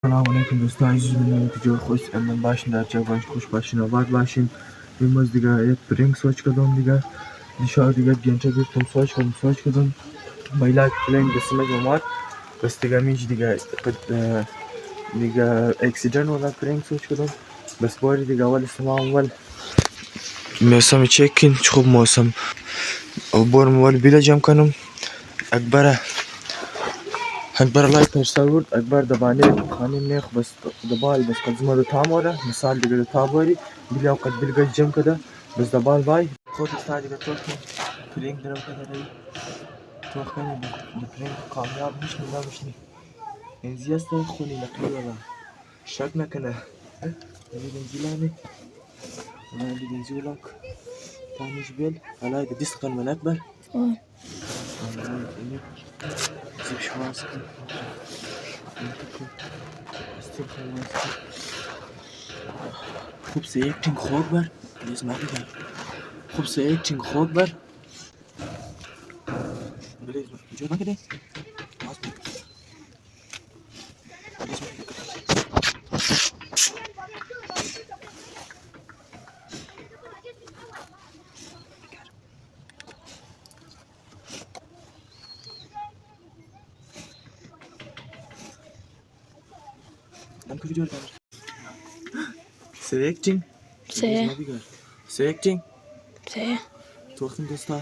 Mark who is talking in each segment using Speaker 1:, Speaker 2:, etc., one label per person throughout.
Speaker 1: سلام علیکم دوستان عزیز می‌بینید که جای خوش امن باشین در جوانش خوش باشین آباد باشین امروز دیگه یک پرینگ سوچ کردم دیگه دیشب دیگه گنچه گفتم سوچ کردم مایلات پلین بسمه جماعت بس دیگه میج دیگه دیگه اکسیژن ولا پرینگ سوچ کردم بس باری دیگه اول موسم چکین خوب موسم بارم اول بیل جمع کنم اکبر لای پرسر بود اکبر دبانه خانه میخ بس دبال بس قدمه دو تاموره مثال دیگه دو تابوری بیل اوقات بیل گج جمع کده بس دبال وای خود استاد دیگه توخی پرینگ درو کده رای توخ کنی پرینگ کامیاب میشنی نمیشنی انزی است خونی نقلی ولا شک نکنه دیگه انزیلانی ولا دیگه انزیولاک تانیش بیل علای دیست قن من اکبر اینه زیب شواز کن خوب سے ایکٹنگ خوب بر لیز ماری بر خوب سے ایکٹنگ خوب بر بلیز ماری جو نکده باز بلیز ماری دم که ویدیو رو سے ایکٹنگ سے ایکٹنگ تو وقتی دوستا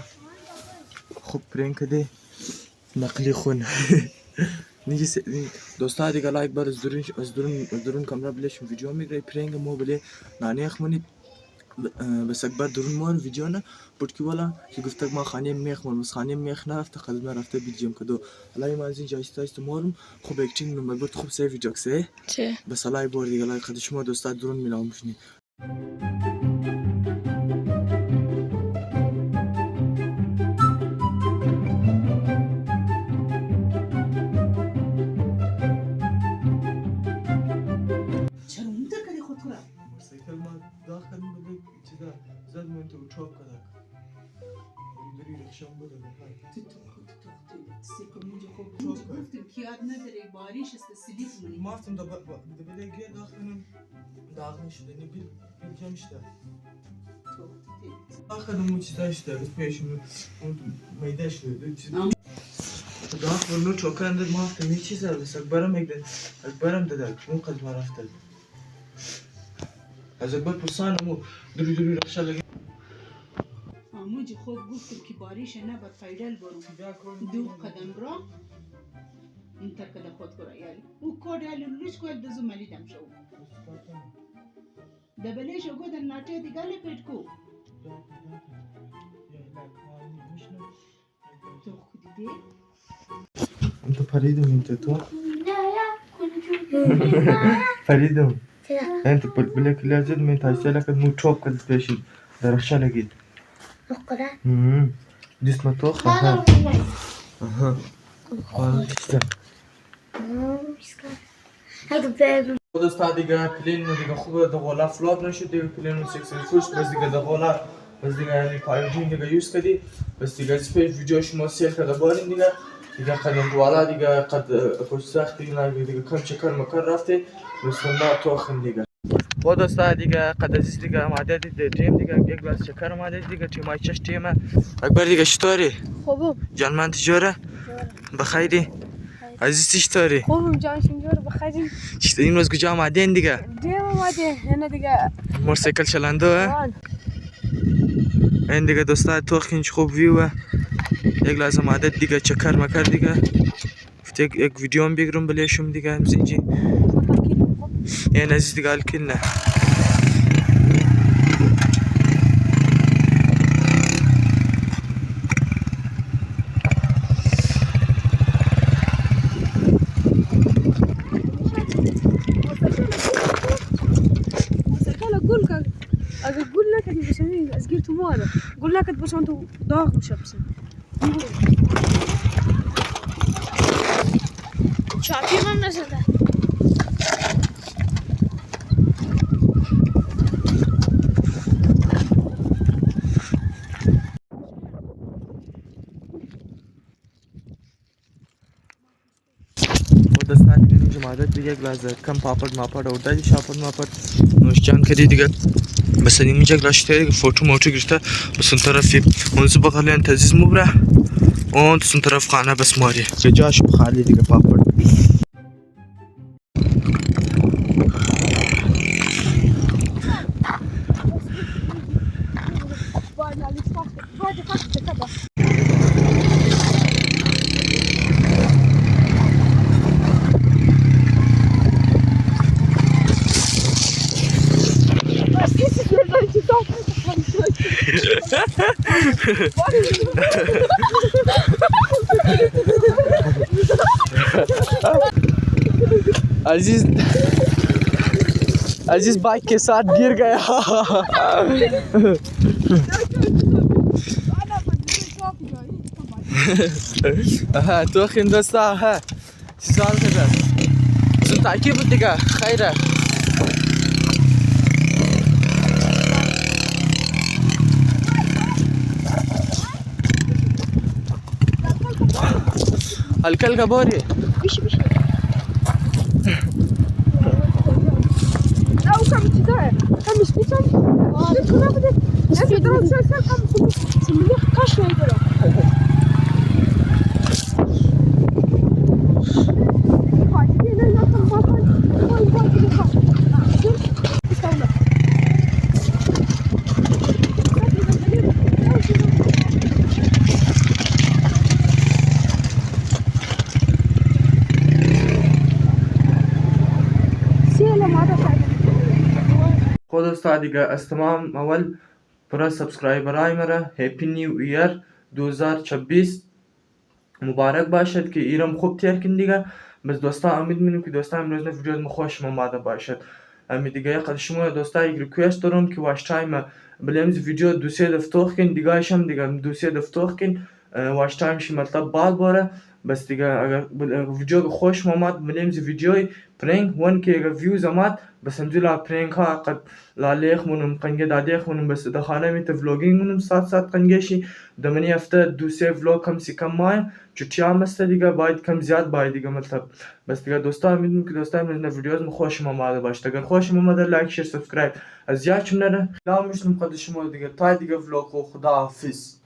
Speaker 1: خوب پرینگ کده نقلی خون نیجی دوستا دیگه لایک بر از درون کامرا بلیش ویدیو میگیره پرینگ مو بلی نانیخ منی بس اکبر درون مور ویدیو نه پوتکی والا که گفته ما خانه میخ مور بس خانه میخ نرفته قدم رفته بیجیم کدو حالا ما از اینجا است مورم خوب اکتینگ نمبر بود خوب سه ویدیو کسه بس حالا بار دیگه لایک خد شما دوستا درون میلام بشنی سیکل ما داخل بده چیزا زد من تو چوب کدک داری رخشم بده
Speaker 2: سیکل منجا خوب گفتم که یاد نداره باریش است سلیف منی
Speaker 1: ماستم دا بده گیر داخل شده نی بیل جمع شده داخل مو چیزا شده پیشم میده شده داخل نو چوکنده ماستم می چیزا بس اکبرم داده اون قدم رفته از اکبر پرسانمو دری رخشا لگی
Speaker 2: منجا خوب گفتم که باریش نباید فایدل برو دو قدم را انت کده خود کرا یالی او کار یالی لوش کوید دزو ملیدم شو دبلیش او گودن ناته دیگه لپیت کو تو خودی
Speaker 1: انت پریدم انت تو پریدم انت بلک لازم من تایسه لکد مو چوب کد پیشی درخشا لگید جسم تو خواهر خواهر کشتم خود است دیگه پلین دیگه خوبه دغولا فلات نشد دیگه پلین 6 بس دیگه دغولا بس دیگه یعنی پایوجین دیگه یوز کردی بس دیگه از پیش ویدیو شما سیل کرده بارین دیگه قدم دوالا دیگه قد پشت سخت دیگه کم چکر مکر رفته بس ما تو خم دیگه خود است دیگه قد عزیز دیگه آماده دید تیم دیگه یک گلاس شکر آماده دیگه تیمای چش تیم اکبر دیگه چطوری
Speaker 3: خوبم
Speaker 1: جانمند تجاره بخیری عزیز چطوری
Speaker 3: خوبم جان شنجور بخیری
Speaker 1: این روز کجا آمدین دیگه
Speaker 3: دیم اومده نه دیگه
Speaker 1: موتورسیکل چلنده این دیگه دوستا توخینج خوب ویوه یک لازم عادت دیگه چکر مکر دیگه یک ویدیو هم بگیرم بلیشم دیگه همزینجی این عزیز دیگه الکل نه
Speaker 3: اگه گل نکردی بسنی از گیر تو ماله گل نکرد بسن تو داغ میشه بسن چاپی من نزده
Speaker 1: خود دستا دیگه اینجا اومده دیگه یک لحظه کم پاپد ماپد اردادی شاپد ماپد نوشجان کردی دیگه بس اینجا گراشته دیگه فوتو موتو گرفته بس اون طرفی اونزو بغل انتزیز مبره اون اون طرف خانه بس ماری که جاش خالی دیگه پاپد अजीज बाइक के साथ गिर गया تو خندستا ها سال كذا زين تعكيب الدقة خيره الكلكة بوري
Speaker 3: بيش أو كم تدار كم مش بيتم شو ناخده أنت ضرب سلسلة كم سميه كاش ويدرو
Speaker 1: خود دوستا دیگه از تمام اول برای سبسکرایبرای مرا هپی نیو ایر 2026 مبارک باشد که ایرم خوب تیر کن دیگه بس دوستا امید می‌کنم که دوستا امروز ویدیو خوش آمده باشد امید دیگه قد شما دوستا یک ریکوست دارم که واش تایم بلمز ویدیو دو سه دفعه کن دیگه شم دیگه دو سه دفعه کن واش تایم شی مطلب بال باره بس دیگه اگر ویدیو خوش آمد بلمز ویدیوی پرینگ ون که اگر ویوز آمد بس همجوری پرینگ ها قد لالیخ منم قنگه دادیخ منم بس دخانه میت ولاگینگ منم سات قنگشی دمنی هفته دو سه ولاگ کم سی کم مای چوتیام است دیگه باید کم زیاد باید دیگه مطلب بس دیگه دوستا امید میکنم که دوستا امروز ویدیوز خوش آمده باشه اگر خوش آمده لایک شیر سابسکرایب از یاد نره خدا میشم خود شما دیگه تا دیگه ولاگ خدا حافظ